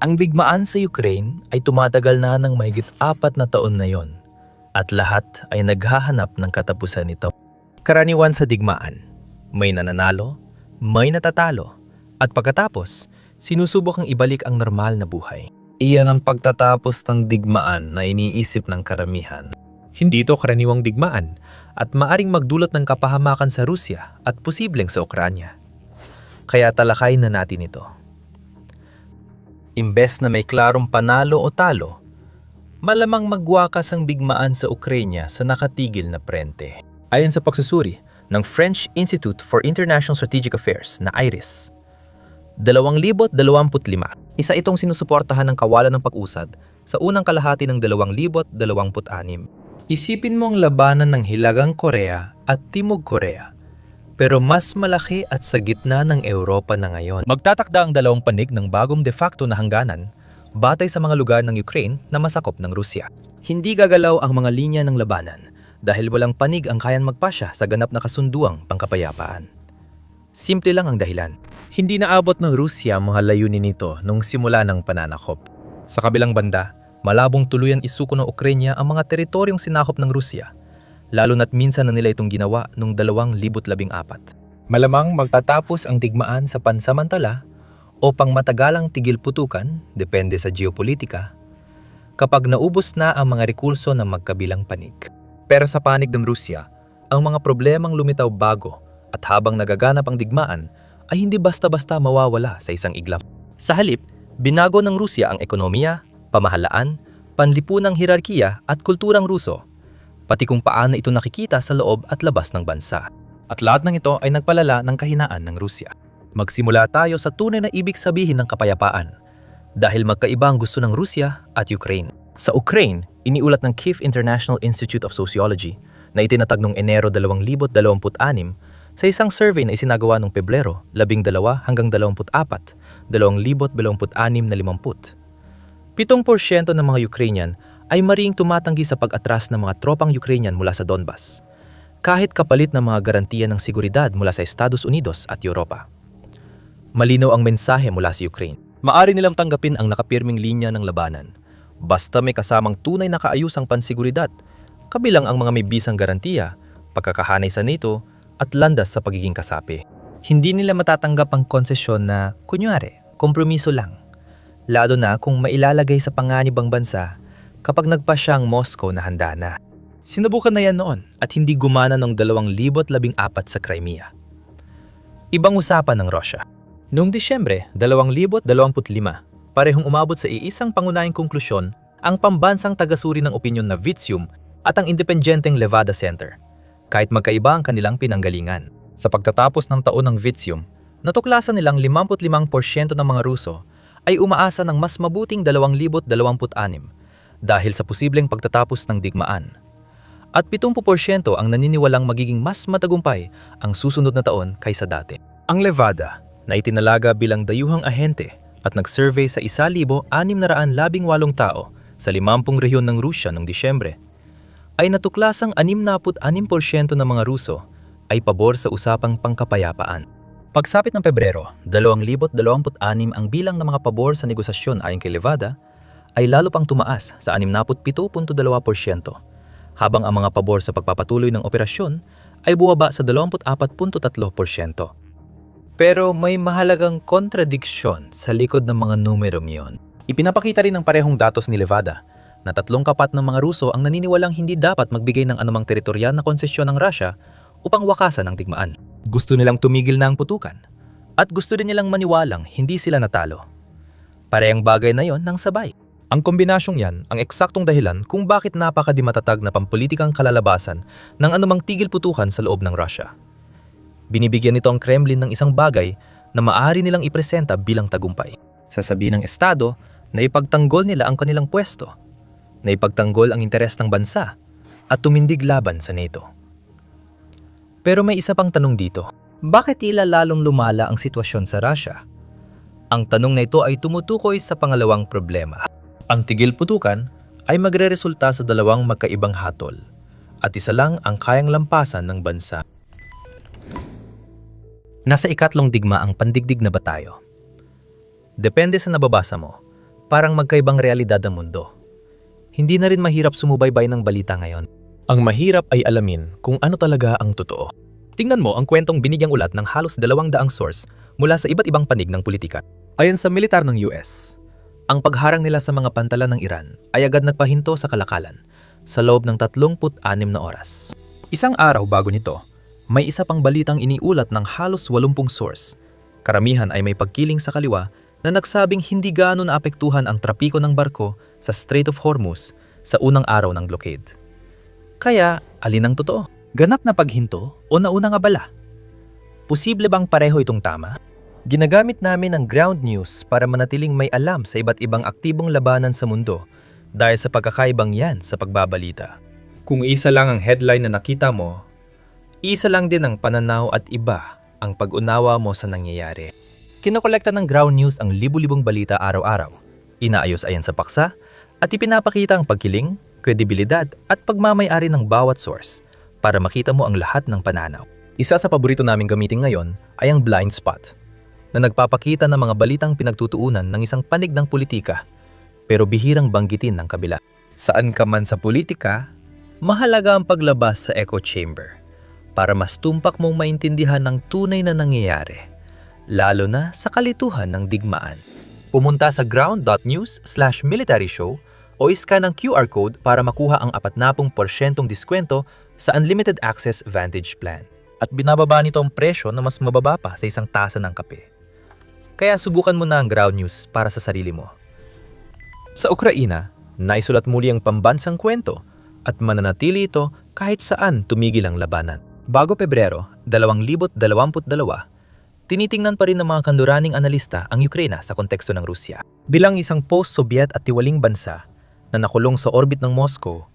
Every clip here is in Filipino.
Ang bigmaan sa Ukraine ay tumatagal na ng mahigit 4 na taon na yon at lahat ay naghahanap ng katapusan nito. Karaniwan sa digmaan, may nananalo, may natatalo, at pagkatapos, sinusubok ang ibalik ang normal na buhay. Iyan ang pagtatapos ng digmaan na iniisip ng karamihan. Hindi ito karaniwang digmaan at maaring magdulot ng kapahamakan sa Rusya at posibleng sa Ukranya. Kaya talakay na natin ito. Imbes na may klarong panalo o talo, malamang magwakas ang bigmaan sa Ukraine sa nakatigil na prente. Ayon sa pagsusuri ng French Institute for International Strategic Affairs na IRIS, 2025, Isa itong sinusuportahan ng kawalan ng pag-usad sa unang kalahati ng 2026. isipin mo ang labanan ng Hilagang Korea at Timog Korea, pero mas malaki at sa gitna ng Europa na ngayon. Magtatakda ang dalawang panig ng bagong de facto na hangganan batay sa mga lugar ng Ukraine na masakop ng Rusya. Hindi gagalaw ang mga linya ng labanan dahil walang panig ang kayang magpasya sa ganap na kasunduang pangkapayapaan. Simple lang ang dahilan. Hindi naabot ng Rusya ang mga layunin nito nung simula ng pananakop. Sa kabilang banda, malabong tuluyan isuko ng Ukraine ang mga teritoryong sinakop ng Rusya, lalo na't minsan na nila itong ginawa noong 2014. Malamang magtatapos ang digmaan sa pansamantala o pangmatagalang tigil putukan, depende sa geopolitika, kapag naubos na ang mga rekurso ng magkabilang panig. Pero sa panig ng Rusya, ang mga problemang lumitaw bago at habang nagaganap ang digmaan ay hindi basta-basta mawawala sa isang iglap. Sa halip, binago ng Rusya ang ekonomiya, pamahalaan, panlipunang hirarkiya at kulturang Ruso, pati kung paano ito nakikita sa loob at labas ng bansa. At lahat ng ito ay nagpalala ng kahinaan ng Rusya. Magsimula tayo sa tunay na ibig sabihin ng kapayapaan. Dahil magkaiba ang gusto ng Rusya at Ukraine. Sa Ukraine, iniulat ng Kyiv International Institute of Sociology na itinatag noong Enero 2026 sa isang survey na isinagawa noong Pebrero 12 hanggang 24, 2026 na 50. 7% ng mga Ukrainian ay maring tumatanggi sa pag-atras ng mga tropang Ukrainian mula sa Donbas, kahit kapalit ng mga garantiya ng seguridad mula sa Estados Unidos at Europa. Malinaw ang mensahe mula sa Ukraine. Maari nilang tanggapin ang nakapirming linya ng labanan, basta may kasamang tunay na kaayusang pansiguridad, kabilang ang mga may bisang garantiya, pagkakahanay sa NATO, at landas sa pagiging kasapi. Hindi nila matatanggap ang konsesyon na, kunyari, kompromiso lang, lalo na kung mailalagay sa panganib ang bansa kapag nagpasya ang Moscow na handa na. Sinubukan na yan noon at hindi gumana noong 2014 sa Crimea. Ibang usapan ng Russia. Noong Disyembre 2025, parehong umabot sa iisang pangunahing konklusyon ang pambansang tagasuri ng opinyon na Vitsium at ang independenteng Levada Center, kahit magkaiba ang kanilang pinanggalingan. Sa pagtatapos ng taon ng Vitsium, natuklasan nilang 55% ng mga Ruso ay umaasa ng mas mabuting 2026 dahil sa posibleng pagtatapos ng digmaan. At 70% ang naniniwalang magiging mas matagumpay ang susunod na taon kaysa dati. Ang Levada, na itinalaga bilang dayuhang ahente at nag-survey sa 1,618 tao sa 50 rehiyon ng Rusya noong Disyembre, ay natuklasang 66% ng mga Ruso ay pabor sa usapang pangkapayapaan. Pagsapit ng Pebrero 2026, ang bilang ng mga pabor sa negosasyon ayon kay Levada ay lalo pang tumaas sa 67.2%, habang ang mga pabor sa pagpapatuloy ng operasyon ay bumaba sa 24.3%. Pero may mahalagang kontradiksyon sa likod ng mga numerong iyon. Ipinapakita rin ng parehong datos ni Levada na 3/4 ng mga Ruso ang naniniwalang hindi dapat magbigay ng anumang teritoryal na konsesyon ng Russia upang wakasan ang digmaan. Gusto nilang tumigil na ang putukan at gusto din nilang maniwalang hindi sila natalo. Parehong bagay na yon ng sabay. Ang kombinasyong yan ang eksaktong dahilan kung bakit napakadimatatag na pampulitikang kalalabasan ng anumang tigil putukan sa loob ng Russia. Binibigyan nito ang Kremlin ng isang bagay na maaari nilang ipresenta bilang tagumpay. Sasabihin ng Estado na ipagtanggol nila ang kanilang pwesto, na ipagtanggol ang interes ng bansa at tumindig laban sa NATO. Pero may isa pang tanong dito. Bakit tila lalong lumala ang sitwasyon sa Russia? Ang tanong na ito ay tumutukoy sa pangalawang problema. Ang tigil putukan ay magreresulta sa dalawang magkaibang hatol at isa lang ang kayang lampasan ng bansa. Nasa ikatlong digma ang pandigdig na ba tayo? Depende sa nababasa mo. Parang magkaibang realidad ng mundo. Hindi na rin mahirap sumubaybay ng balita ngayon. Ang mahirap ay alamin kung ano talaga ang totoo. Tingnan mo ang kwentong binigyang ulat ng halos 200 source mula sa iba't ibang panig ng politika. Ayon sa militar ng US, ang pagharang nila sa mga pantalan ng Iran ay agad nagpahinto sa kalakalan sa loob ng 36 na oras. Isang araw bago nito, may isa pang balitang iniulat ng halos 80 source. Karamihan ay may pagkiling sa kaliwa na nagsabing hindi gaano naapektuhan ang trapiko ng barko sa Strait of Hormuz sa unang araw ng blockade. Kaya, alin ang totoo? Ganap na paghinto o naunang abala? Posible bang pareho itong tama? Ginagamit namin ang ground news para manatiling may alam sa iba't ibang aktibong labanan sa mundo dahil sa pagkakaibang yan sa pagbabalita. Kung isa lang ang headline na nakita mo, isa lang din ang pananaw at iba ang pag-unawa mo sa nangyayari. Kinokolekta ng ground news ang libu-libong balita araw-araw. Inaayos ayan sa paksa at ipinapakita ang pagkiling, kredibilidad at pagmamay-ari ng bawat source para makita mo ang lahat ng pananaw. Isa sa paborito naming gamitin ngayon ay ang blind spot na nagpapakita ng mga balitang pinagtutuunan ng isang panig ng politika pero bihirang banggitin ng kabila. Saan ka man sa politika, mahalaga ang paglabas sa echo chamber para mas tumpak mong maintindihan ng tunay na nangyayari, lalo na sa kalituhan ng digmaan. Pumunta sa ground.news/military show o iscan ang QR code para makuha ang 40% diskwento sa Unlimited Access Vantage Plan. At binababa nito ang presyo na mas mababa pa sa isang tasa ng kape. Kaya subukan mo na ang ground news para sa sarili mo. Sa Ukraina, naisulat muli ang pambansang kwento at mananatili ito kahit saan tumigil ang labanan. Bago Pebrero 2022, tinitingnan pa rin ng mga kanduraning analista ang Ukraina sa konteksto ng Rusya. Bilang isang post-Soviet at tiwaling bansa na nakulong sa orbit ng Moscow,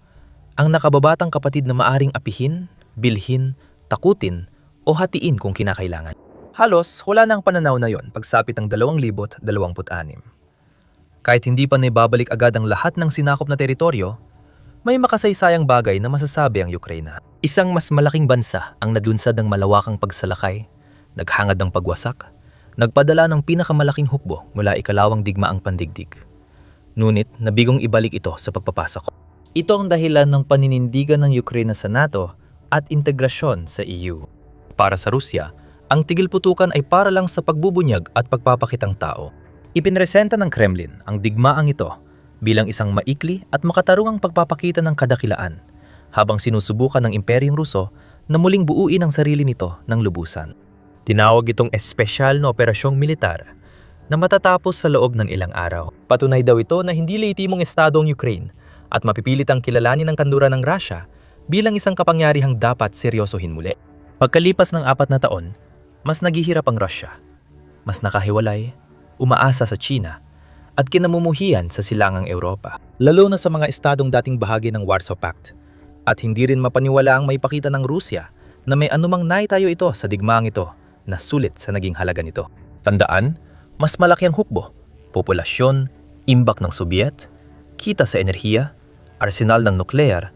ang nakababatang kapatid na maaring apihin, bilhin, takutin o hatiin kung kinakailangan. Halos wala na ang pananaw na yon pagsapit ng 2026. Kahit hindi pa naibabalik agad ang lahat ng sinakop na teritoryo, may makasaysayang bagay na masasabi ang Ukraina. Isang mas malaking bansa ang nadunsad ng malawakang pagsalakay, naghangad ng pagwasak, nagpadala ng pinakamalaking hukbo mula ikalawang digmaang pandigdig. Ngunit nabigong ibalik ito sa pagpapasok. Ito ang dahilan ng paninindigan ng Ukraina sa NATO at integrasyon sa EU. Para sa Rusya, ang tigil-putukan ay para lang sa pagbubunyag at pagpapakitang tao. Ipinresenta ng Kremlin ang digmaang ito bilang isang maikli at makatarungang pagpapakita ng kadakilaan habang sinusubukan ng Imperyong Ruso na muling buuin ang sarili nito ng lubusan. Tinawag itong espesyal na operasyong militar na matatapos sa loob ng ilang araw. Patunay daw ito na hindi lehitimong estado ang Ukraine at mapipilit ang kilalanin ng kanluran ng Russia bilang isang kapangyarihang dapat seryosohin muli. Pagkalipas ng 4 na taon, mas naghihirap ang Russia. Mas nakahiwalay, umaasa sa China, at kinamumuhian sa silangang Europa. Lalo na sa mga estadong dating bahagi ng Warsaw Pact. At hindi rin mapaniwala ang maipakita ng Rusya na may anumang naitayo ito sa digmaang ito na sulit sa naging halaga nito. Tandaan, mas malaki ang hukbo, populasyon, imbak ng Soviet, kita sa enerhiya, arsenal ng nuklear,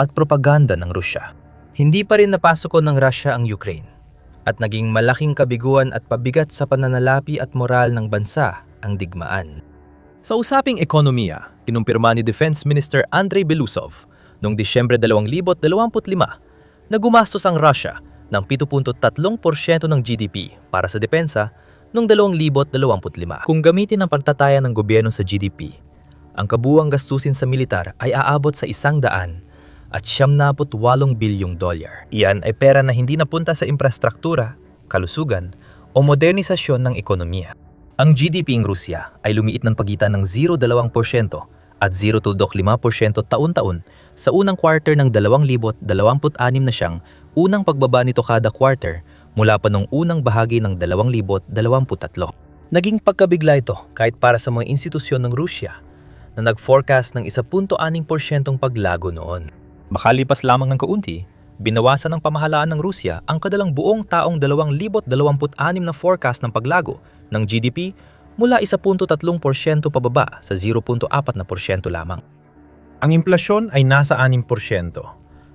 at propaganda ng Rusya. Hindi pa rin napasok ng Rusya ang Ukraine at naging malaking kabiguan at pabigat sa pananalapi at moral ng bansa ang digmaan. Sa usaping ekonomiya, kinumpirma ni Defense Minister Andrei Belousov noong Disyembre 2025 na gumastos ang Russia ng 7.3% ng GDP para sa depensa noong 2025. Kung gamitin ang pagtataya ng gobyerno sa GDP, ang kabuuang gastusin sa militar ay aabot sa $178 bilyong. Iyan ay pera na hindi napunta sa infrastruktura, kalusugan o modernisasyon ng ekonomiya. Ang GDP ng Rusya ay lumiit ng pagitan ng 0.2% at 0.5% taon-taon sa unang quarter ng 2026 na siyang unang pagbaba nito kada quarter mula pa noong unang bahagi ng 2023. Naging pagkabigla ito kahit para sa mga institusyon ng Rusya na nag-forecast ng 1.6% paglago noon. Makalipas lamang ng kaunti, binawasan ng pamahalaan ng Rusya ang kadalang buong taong 2026 na forecast ng paglago ng GDP mula 1.3% pababa sa 0.4% lamang. Ang implasyon ay nasa 6%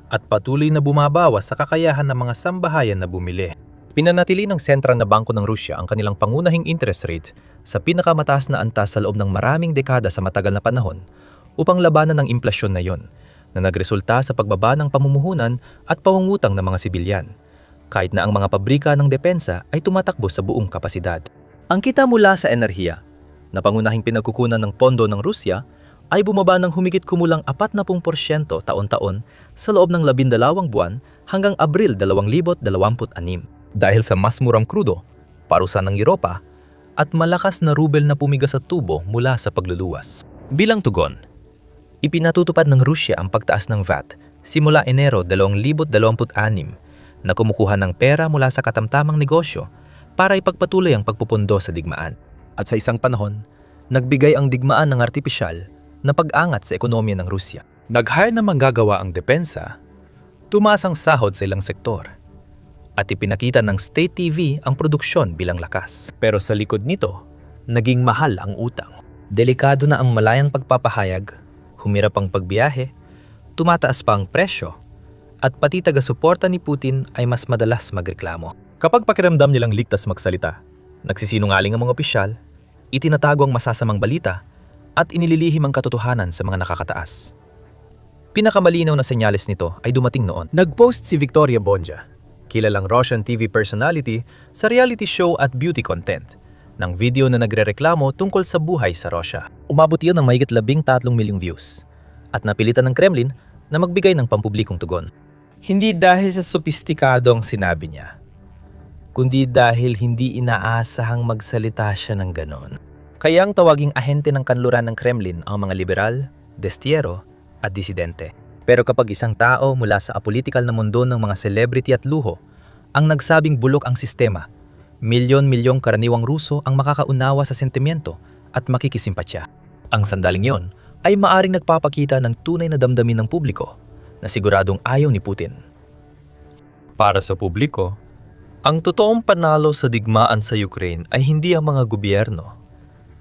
at patuloy na bumabawas sa kakayahan ng mga sambahayan na bumili. Pinanatili ng sentral na bangko ng Rusya ang kanilang pangunahing interest rate sa pinakamataas na antas sa loob ng maraming dekada sa matagal na panahon upang labanan ang implasyon na yon na nagresulta sa pagbaba ng pamumuhunan at pangungutang ng mga sibilyan, kahit na ang mga pabrika ng depensa ay tumatakbo sa buong kapasidad. Ang kita mula sa enerhiya, na pangunahing pinagkukunan ng pondo ng Rusya, ay bumaba ng humigit kumulang 40% taon-taon sa loob ng 12 buwan hanggang Abril 2026 dahil sa mas murang krudo, parusa ng Europa, at malakas na rubel na pumiga sa tubo mula sa pagluluwas. Bilang tugon, ipinatutupad ng Rusya ang pagtaas ng VAT simula Enero 2026 na kumukuha ng pera mula sa katamtamang negosyo para ipagpatuloy ang pagpupundo sa digmaan. At sa isang panahon, nagbigay ang digmaan ng artipisyal na pag-angat sa ekonomiya ng Rusya. Nag-hire na manggagawa ang depensa, tumaas ang sahod sa ilang sektor, at ipinakita ng State TV ang produksyon bilang lakas. Pero sa likod nito, naging mahal ang utang. Delikado na ang malayang pagpapahayag, humirap ang pagbiyahe, tumataas pa ang presyo, at pati taga-suporta ni Putin ay mas madalas magreklamo. Kapag pakiramdam nilang ligtas magsalita, nagsisinungaling ang mga opisyal, itinatago ang masasamang balita, at inililihim ang katotohanan sa mga nakakataas. Pinakamalinaw na senyales nito ay dumating noon. Nag-post si Victoria Bonja, kilalang Russian TV personality sa reality show at beauty content, ng video na nagrereklamo tungkol sa buhay sa Russia. Umabot iyon ng mahigit 13 milyong views at napilitan ng Kremlin na magbigay ng pampublikong tugon. Hindi dahil sa sopistikado ang sinabi niya, kundi dahil hindi inaasahang magsalita siya ng ganon. Kaya ang tawaging ahente ng kanluran ng Kremlin ang mga liberal, destiero at disidente. Pero kapag isang tao mula sa apolitikal na mundo ng mga celebrity at luho ang nagsabing bulok ang sistema, milyon-milyong karaniwang Ruso ang makakaunawa sa sentimiento at makikisimpatya. Ang sandaling yon ay maaring nagpapakita ng tunay na damdamin ng publiko na siguradong ayaw ni Putin. Para sa publiko, ang totoong panalo sa digmaan sa Ukraine ay hindi ang mga gobyerno,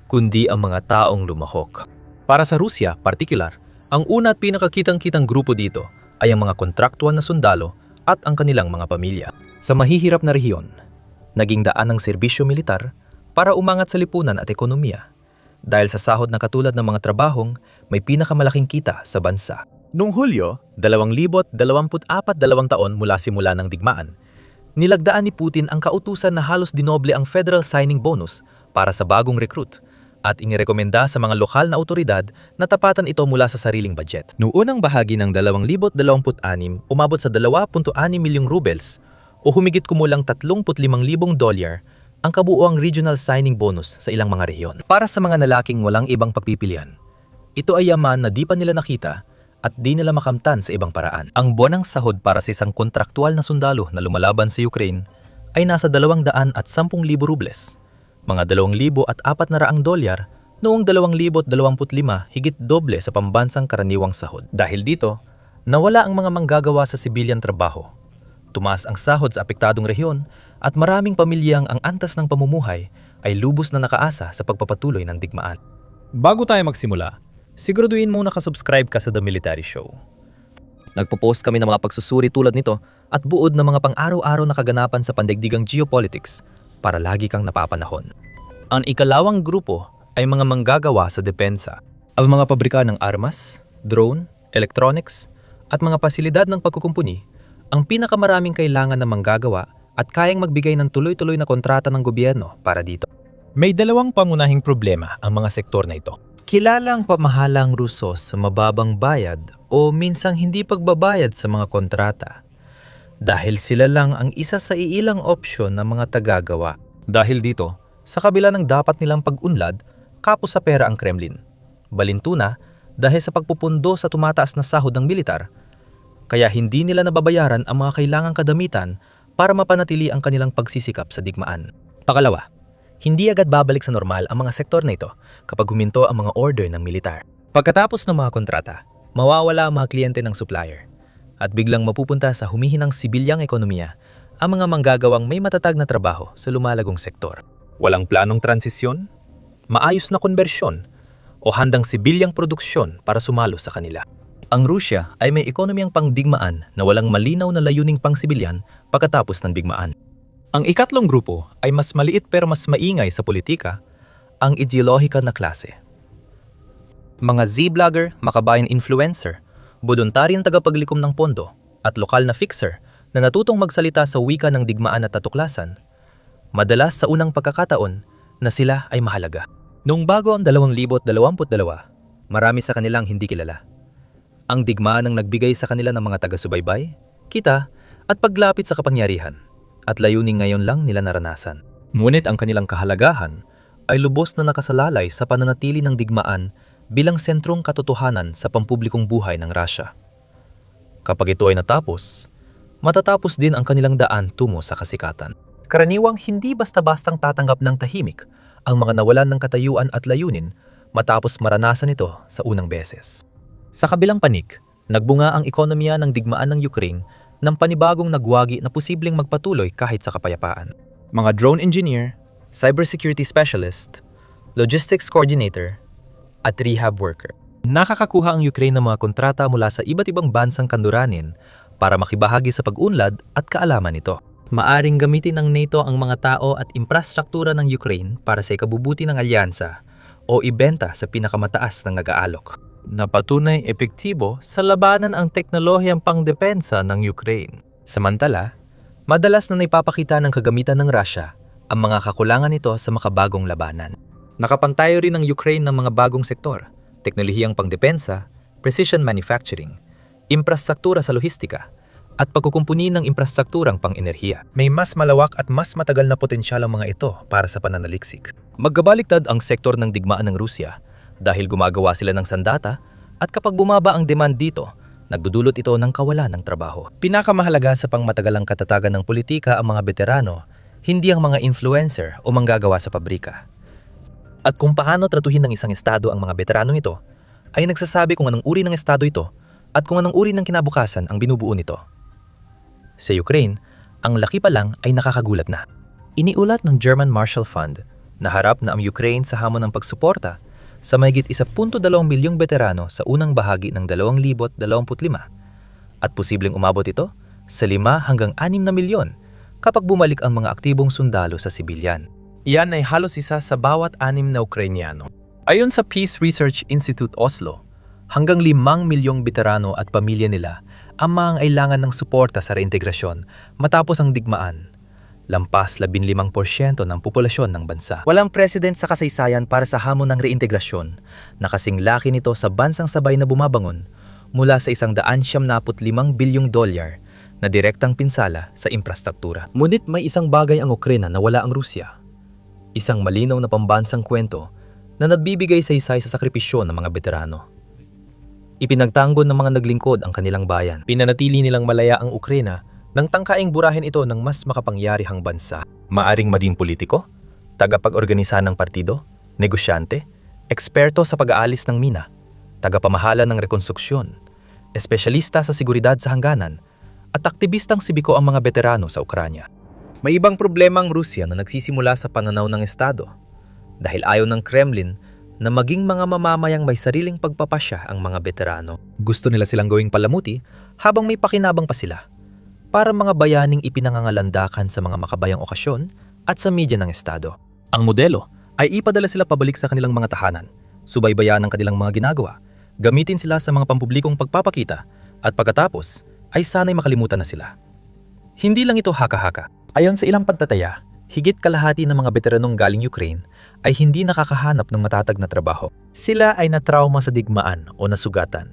kundi ang mga taong lumahok. Para sa Rusya, partikular, ang una at pinakakitang-kitang grupo dito ay ang mga kontraktual na sundalo at ang kanilang mga pamilya. Sa mahihirap na rehiyon, naging daan ng serbisyo militar para umangat sa lipunan at ekonomiya dahil sa sahod na katulad ng mga trabahong may pinakamalaking kita sa bansa. Noong Hulyo, 2024 taon mula simula ng digmaan, nilagdaan ni Putin ang kautusan na halos dinoble ang federal signing bonus para sa bagong recruit at inirekomenda sa mga lokal na autoridad na tapatan ito mula sa sariling budget. Noong unang bahagi ng 2026, umabot sa 2.6 milyong rubles o humigit kumulang $35,000 ang kabuuang regional signing bonus sa ilang mga rehiyon. Para sa mga lalaking walang ibang pagpipilian, ito ay yaman na di pa nila nakita at di nila makamtan sa ibang paraan. Ang buwanang sahod para sa isang kontraktual na sundalo na lumalaban sa Ukraine ay nasa 210,000 rubles, mga $2,400 noong 2025, higit doble sa pambansang karaniwang sahod. Dahil dito, nawala ang mga manggagawa sa sibilyan trabaho. Tumaas ang sahod sa apektadong rehiyon at maraming pamilyang ang antas ng pamumuhay ay lubos na nakaasa sa pagpapatuloy ng digmaan. Bago tayo magsimula, siguraduhin mong nakasubscribe ka sa The Military Show. Nagpo-post kami ng mga pagsusuri tulad nito at buod ng mga pang-araw-araw na kaganapan sa pandaigdigang geopolitics para lagi kang napapanahon. Ang ikalawang grupo ay mga manggagawa sa depensa. Ang mga pabrika ng armas, drone, electronics, at mga pasilidad ng pagkukumpuni ang pinakamaraming kailangan ng manggagawa at kayang magbigay ng tuloy-tuloy na kontrata ng gobyerno para dito. May dalawang pangunahing problema ang mga sektor na ito. Kilala ang pamahalang Ruso sa mababang bayad o minsang hindi pagbabayad sa mga kontrata dahil sila lang ang isa sa iilang opsyon ng mga tagagawa. Dahil dito, sa kabila ng dapat nilang pag-unlad, kapos sa pera ang Kremlin. Balintuna dahil sa pagpupundo sa tumataas na sahod ng militar, kaya hindi nila nababayaran ang mga kailangang kadamitan para mapanatili ang kanilang pagsisikap sa digmaan. Pakalawa, hindi agad babalik sa normal ang mga sektor na ito kapag huminto ang mga order ng militar. Pagkatapos ng mga kontrata, mawawala ang mga kliyente ng supplier at biglang mapupunta sa humihinang sibilyang ekonomiya ang mga manggagawang may matatag na trabaho sa lumalagong sektor. Walang planong transisyon, maayos na konbersyon, o handang sibilyang produksyon para sumalo sa kanila. Ang Rusya ay may ekonomiyang pangdigmaan na walang malinaw na layuning pangsibilyan pagkatapos ng digmaan. Ang ikatlong grupo ay mas maliit pero mas maingay sa politika ang ideolohikal na klase. Mga Z-blogger, makabayan influencer, voluntaryong tagapaglikom ng pondo, at lokal na fixer na natutong magsalita sa wika ng digmaan at tatuklasan, madalas sa unang pagkakataon na sila ay mahalaga. Noong bago ang 2022, marami sa kanilang hindi kilala. Ang digmaan ang nagbigay sa kanila ng mga taga-subaybay, kita, at paglapit sa kapangyarihan, at layuning ngayon lang nila naranasan. Ngunit ang kanilang kahalagahan ay lubos na nakasalalay sa pananatili ng digmaan bilang sentrong katotohanan sa pampublikong buhay ng Russia. Kapag ito ay natapos, matatapos din ang kanilang daan tungo sa kasikatan. Karaniwang hindi basta-bastang tatanggap ng tahimik ang mga nawalan ng katayuan at layunin matapos maranasan ito sa unang beses. Sa kabilang panig, nagbunga ang ekonomiya ng digmaan ng Ukraine ng panibagong nagwagi na posibleng magpatuloy kahit sa kapayapaan. Mga drone engineer, cybersecurity specialist, logistics coordinator, at rehab worker. Nakakakuha ang Ukraine ng mga kontrata mula sa iba't ibang bansang kanduranin para makibahagi sa pag-unlad at kaalaman nito. Maaring gamitin ng NATO ang mga tao at infrastruktura ng Ukraine para sa ikabubuti ng alyansa o ibenta sa pinakamataas ng nag-aalok. Napatunay epektibo sa labanan ang teknolohiyang pangdepensa ng Ukraine. Samantala, madalas na naipapakita ng kagamitan ng Russia ang mga kakulangan nito sa makabagong labanan. Nakapantayo rin ng Ukraine ng mga bagong sektor, teknolohiyang pangdepensa, precision manufacturing, infrastruktura sa lohistika, at pagkukumpuni ng infrastrukturang pang-enerhiya. May mas malawak at mas matagal na potensyal ang mga ito para sa pananaliksik. Magkabaliktad ang sektor ng digmaan ng Rusya dahil gumagawa sila ng sandata at kapag bumaba ang demand dito, nagdudulot ito ng kawalan ng trabaho. Pinakamahalaga sa pangmatagalang katatagan ng politika ang mga veterano, hindi ang mga influencer o manggagawa sa pabrika. At kung paano tratuhin ng isang estado ang mga veteranong ito, ay nagsasabi kung anong uri ng estado ito at kung anong uri ng kinabukasan ang binubuo nito. Sa Ukraine, ang laki pa lang ay nakakagulat na. Iniulat ng German Marshall Fund na harap na ang Ukraine sa hamon ng pagsuporta sa mahigit 1.2 milyong veterano sa unang bahagi ng 2025 at posibleng umabot ito sa 5 hanggang 6 na milyon kapag bumalik ang mga aktibong sundalo sa sibilyan. Iyan ay halos isa sa bawat 6 na Ukrainyano. Ayon sa Peace Research Institute Oslo, hanggang 5 milyong veterano at pamilya nila ang mangangailangan ng suporta sa reintegrasyon matapos ang digmaan, lampas 15% ng populasyon ng bansa. Walang president sa kasaysayan para sa hamon ng reintegrasyon na kasing laki nito sa bansang sabay na bumabangon mula sa $175 bilyong na direktang pinsala sa infrastruktura. Ngunit may isang bagay ang Ukraine na wala ang Rusya. Isang malinaw na pambansang kwento na nagbibigay saysay sa sakripisyo ng mga veterano. Ipinagtanggol ng mga naglingkod ang kanilang bayan. Pinanatili nilang malaya ang Ukraine nang tangkaing burahin ito ng mas makapangyarihang bansa. Maaring maging politiko, tagapag-organisa ng partido, negosyante, eksperto sa pag-aalis ng mina, tagapamahala ng rekonstruksyon, espesyalista sa seguridad sa hangganan, at aktivistang sibiko ang mga veterano sa Ukranya. May ibang problema ang Rusya na nagsisimula sa pananaw ng Estado dahil ayaw ng Kremlin na maging mga mamamayang may sariling pagpapasya ang mga veterano. Gusto nila silang gawing palamuti habang may pakinabang pa sila para mga bayaning ipinangangalandakan sa mga makabayang okasyon at sa media ng Estado. Ang modelo ay ipadala sila pabalik sa kanilang mga tahanan, subaybayan ang kanilang mga ginagawa, gamitin sila sa mga pampublikong pagpapakita at pagkatapos ay sana'y makalimutan na sila. Hindi lang ito haka-haka. Ayon sa ilang pagtataya, higit kalahati ng mga veteranong galing Ukraine ay hindi nakakahanap ng matatag na trabaho. Sila ay natrauma sa digmaan o nasugatan.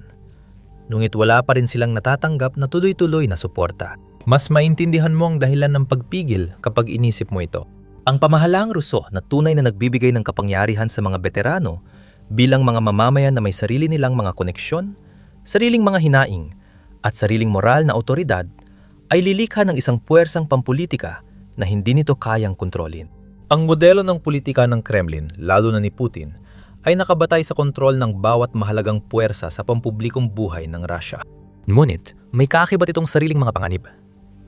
Ngunit wala pa rin silang natatanggap na tuloy-tuloy na suporta. Mas maintindihan mo ang dahilan ng pagpigil kapag inisip mo ito. Ang pamahalaang Ruso na tunay na nagbibigay ng kapangyarihan sa mga veterano bilang mga mamamayan na may sarili nilang mga koneksyon, sariling mga hinaing, at sariling moral na awtoridad ay lilikha ng isang puwersang pampulitika na hindi nito kayang kontrolin. Ang modelo ng politika ng Kremlin, lalo na ni Putin, ay nakabatay sa kontrol ng bawat mahalagang puwersa sa pampublikong buhay ng Russia. Ngunit, may kaakibat itong sariling mga panganib.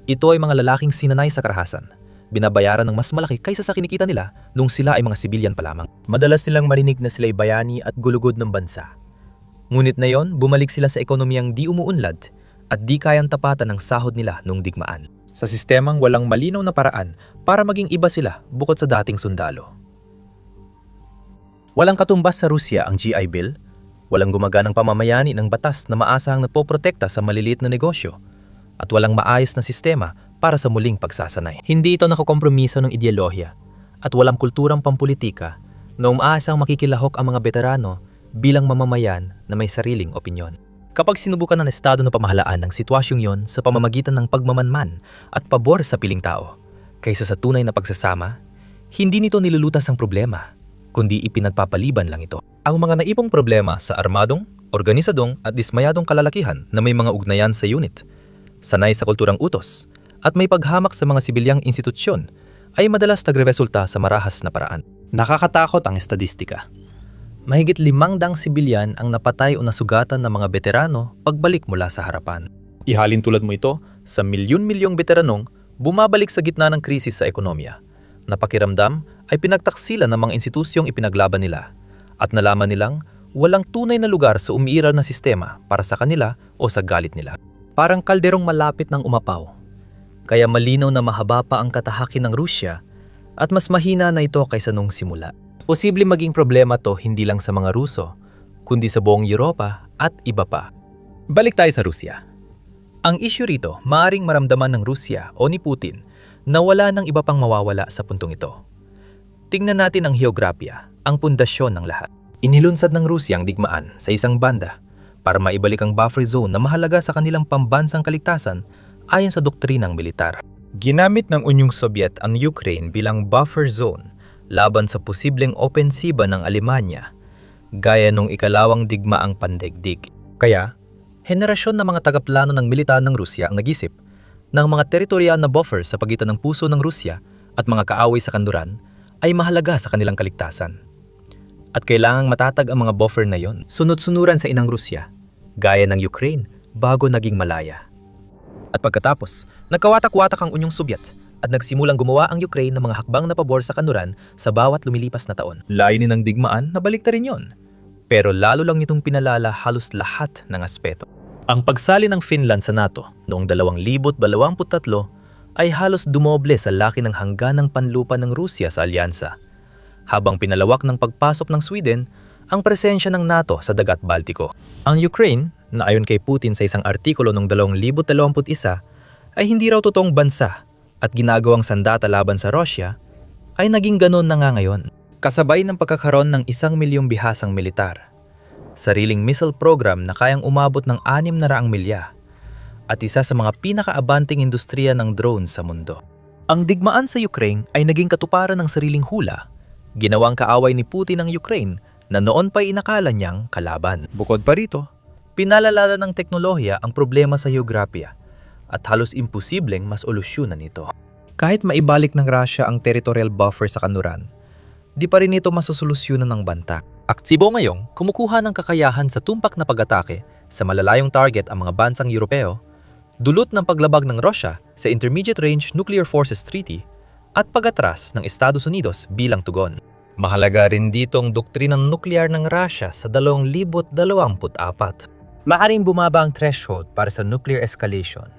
Ito ay mga lalaking sinanay sa karahasan, binabayaran ng mas malaki kaysa sa kinikita nila nung sila ay mga sibilyan pa lamang. Madalas nilang marinig na sila'y bayani at gulugod ng bansa. Ngunit na yon, bumalik sila sa ekonomiyang di umuunlad at di kayang tapatan ng sahod nila nung digmaan. Sa sistemang walang malinaw na paraan para maging iba sila bukod sa dating sundalo. Walang katumbas sa Rusya ang GI Bill, walang gumaganang pamamayani ng batas na maasahang nagpoprotekta sa maliliit na negosyo, at walang maayos na sistema para sa muling pagsasanay. Hindi ito nakakompromiso ng ideolohiya at walang kulturang pampolitika na umaasang makikilahok ang mga veterano bilang mamamayan na may sariling opinyon. Kapag sinubukan ng estado na pamahalaan ng sitwasyong yon sa pamamagitan ng pagmamanman at pabor sa piling tao, kaysa sa tunay na pagsasama, hindi nito nilulutas ang problema, kundi ipinagpapaliban lang ito. Ang mga naipong problema sa armadong, organisadong at dismayadong kalalakihan na may mga ugnayan sa unit, sanay sa kulturang utos, at may paghamak sa mga sibilyang institusyon ay madalas nagreresulta sa marahas na paraan. Nakakatakot ang estadistika. Mahigit 500 sibilyan ang napatay o nasugatan ng mga veterano pagbalik mula sa harapan. Ihalin tulad mo ito Sa milyon-milyong veteranong bumabalik sa gitna ng krisis sa ekonomiya, na pakiramdam ay pinagtaksilan ng mga institusyong ipinaglaban nila at nalaman nilang walang tunay na lugar sa umiiral na sistema para sa kanila o sa galit nila. Parang kalderong malapit ng umapaw. Kaya malinaw na mahaba pa ang katahakin ng Rusya at mas mahina na ito kaysa nung simula. Posible maging problema to hindi lang sa mga Ruso, kundi sa buong Europa at iba pa. Balik tayo sa Rusya. Ang issue rito, maaring maramdaman ng Rusya o ni Putin na wala nang iba pang mawawala sa puntong ito. Tingnan natin ang heograpiya, ang pundasyon ng lahat. Inilunsad ng Rusya ang digmaan sa isang banda para maibalik ang buffer zone na mahalaga sa kanilang pambansang kaligtasan ayon sa doktrinang militar. Ginamit ng Unyong Sobyet ang Ukraine bilang buffer zone laban sa posibleng opensiba ng Alemanya, gaya nung ikalawang digmaang pandaigdig. Kaya, henerasyon ng mga tagaplano ng militar ng Rusya ang nag-isip ng mga teritorial na buffer sa pagitan ng puso ng Rusya at mga kaaway sa kanluran ay mahalaga sa kanilang kaligtasan. At kailangang matatag ang mga buffer na yon, sunod-sunuran sa inang Rusya, gaya ng Ukraine bago naging malaya. At pagkatapos, nagkawatak-watak ang Unyong Sobyet at nagsimulang gumawa ang Ukraine ng mga hakbang na pabor sa kanluran sa bawat lumilipas na taon. Layunin ng digmaan na baliktarin yon. Pero lalo lang nitong pinalala halos lahat ng aspeto. Ang pagsali ng Finland sa NATO noong 2023 ay halos dumoble sa laki ng hangganang panlupa ng Rusya sa alyansa, habang pinalawak ng pagpasok ng Sweden ang presensya ng NATO sa Dagat Baltiko. Ang Ukraine, na ayon kay Putin sa isang artikulo noong 2021, ay hindi raw totoong bansa at ginagawang sandata laban sa Rusya, ay naging ganon na nga ngayon. Kasabay ng pagkakaroon ng 1 milyong bihasang militar, sariling missile program na kayang umabot ng 600 milya, at isa sa mga pinakaabanting industriya ng drone sa mundo. Ang digmaan sa Ukraine ay naging katuparan ng sariling hula, ginawang kaaway ni Putin ang Ukraine na noon pa'y inakala niyang kalaban. Bukod pa rito, pinalalala ng teknolohiya ang problema sa heograpiya at halos imposibleng mas olusyonan ito. Kahit maibalik ng Russia ang territorial buffer sa kanluran, di pa rin ito masosolusyonan ng banta. Aktibo ngayong kumukuha ng kakayahan sa tumpak na pag-atake sa malalayong target ang mga bansang Europeo, dulot ng paglabag ng Russia sa Intermediate Range Nuclear Forces Treaty at pag-atras ng Estados Unidos bilang tugon. Mahalaga rin dito ang doktrinang nuklear ng Russia sa 2024. Maaring bumaba ang threshold para sa nuclear escalation,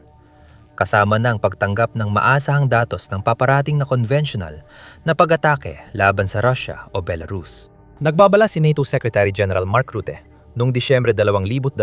kasama ng pagtanggap ng maasahang datos ng paparating na conventional na pag-atake laban sa Russia o Belarus. Nagbabala si NATO Secretary General Mark Rutte noong Disyembre 2025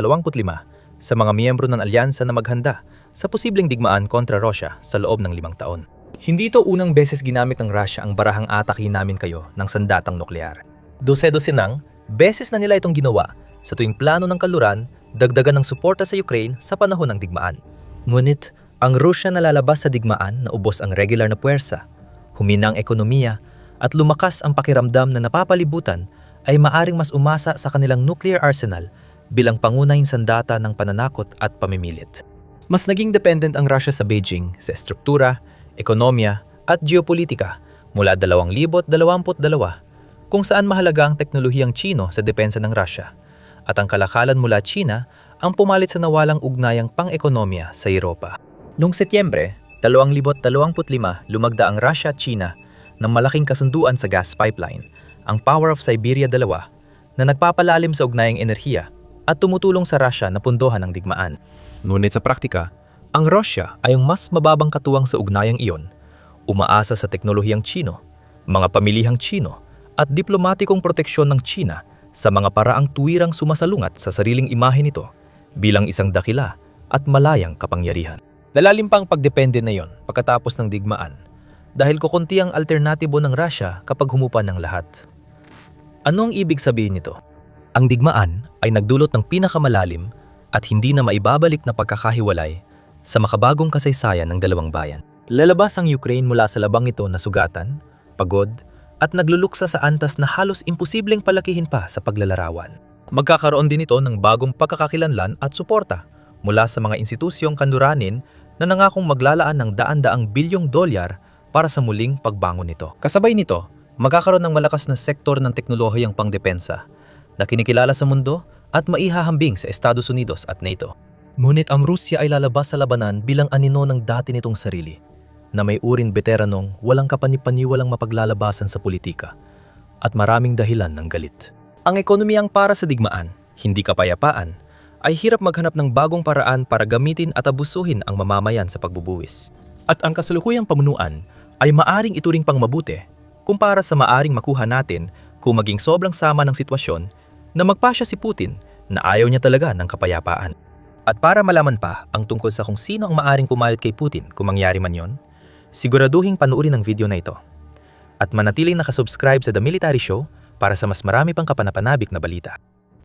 sa mga miyembro ng alyansa na maghanda sa posibleng digmaan kontra Russia sa loob ng 5 taon. Hindi ito unang beses ginamit ng Russia ang barahang atakin namin kayo ng sandatang nuklear. Dose-dosenang beses na nila itong ginawa sa tuwing plano ng kanluran dagdagan ng suporta sa Ukraine sa panahon ng digmaan. Ngunit, ang Rusya nalalabas sa digmaan na ubos ang regular na puwersa, humina ang ekonomiya, at lumakas ang pakiramdam na napapalibutan ay maaring mas umasa sa kanilang nuclear arsenal bilang pangunahing sandata ng pananakot at pamimilit. Mas naging dependent ang Russia sa Beijing sa estruktura, ekonomiya at geopolitika mula 2022 kung saan mahalaga ang teknolohiyang Chino sa depensa ng Russia at ang kalakalan mula China ang pumalit sa nawalang ugnayang pang-ekonomiya sa Europa. Noong Setyembre 2025, lumagda ang Russia at China ng malaking kasunduan sa gas pipeline, ang Power of Siberia 2, na nagpapalalim sa ugnayang enerhiya at tumutulong sa Russia na pundohan ang digmaan. Ngunit sa praktika, Ang Rusya ay ang mas mababang katuwang sa ugnayang iyon, umaasa sa teknolohiyang Chino, mga pamilihang Chino, at diplomatikong proteksyon ng China sa mga paraang tuwirang sumasalungat sa sariling imahe nito bilang isang dakila at malayang kapangyarihan. Lalalim pang pagdepende na yon pagkatapos ng digmaan dahil kukunti ang alternatibo ng Russia kapag humupa ng lahat. Ano ang ibig sabihin nito? Ang digmaan ay nagdulot ng pinakamalalim at hindi na maibabalik na pagkakahiwalay sa makabagong kasaysayan ng dalawang bayan. Lalabas ang Ukraine mula sa labang ito na sugatan, pagod, at nagluluksa sa antas na halos imposibleng palakihin pa sa paglalarawan. Magkakaroon din ito ng bagong pagkakakilanlan at suporta mula sa mga institusyong kanluranin na nangakong maglalaan ng daan-daang bilyong dolyar para sa muling pagbangon nito. Kasabay nito, magkakaroon ng malakas na sektor ng teknolohiyang pangdepensa na kinikilala sa mundo at maihahambing sa Estados Unidos at NATO. Ngunit ang Rusya ay lalabas sa labanan bilang anino ng dati nitong sarili, na may uring veteranong walang kapanipaniwalang mapaglalabasan sa politika at maraming dahilan ng galit. Ang ekonomiyang para sa digmaan, hindi kapayapaan, ay hirap maghanap ng bagong paraan para gamitin at abusuhin ang mamamayan sa pagbubuwis. At ang kasalukuyang pamunuan ay maaring ituring pang mabuti kumpara sa maaring makuha natin kung maging sobrang sama ng sitwasyon na magpasya si Putin na ayaw niya talaga ng kapayapaan. At para malaman pa ang tungkol sa kung sino ang maaring pumayot kay Putin kung mangyari man yon, siguraduhin panuorin ang video na ito. At manatiling nakasubscribe sa The Military Show para sa mas marami pang kapanapanabik na balita.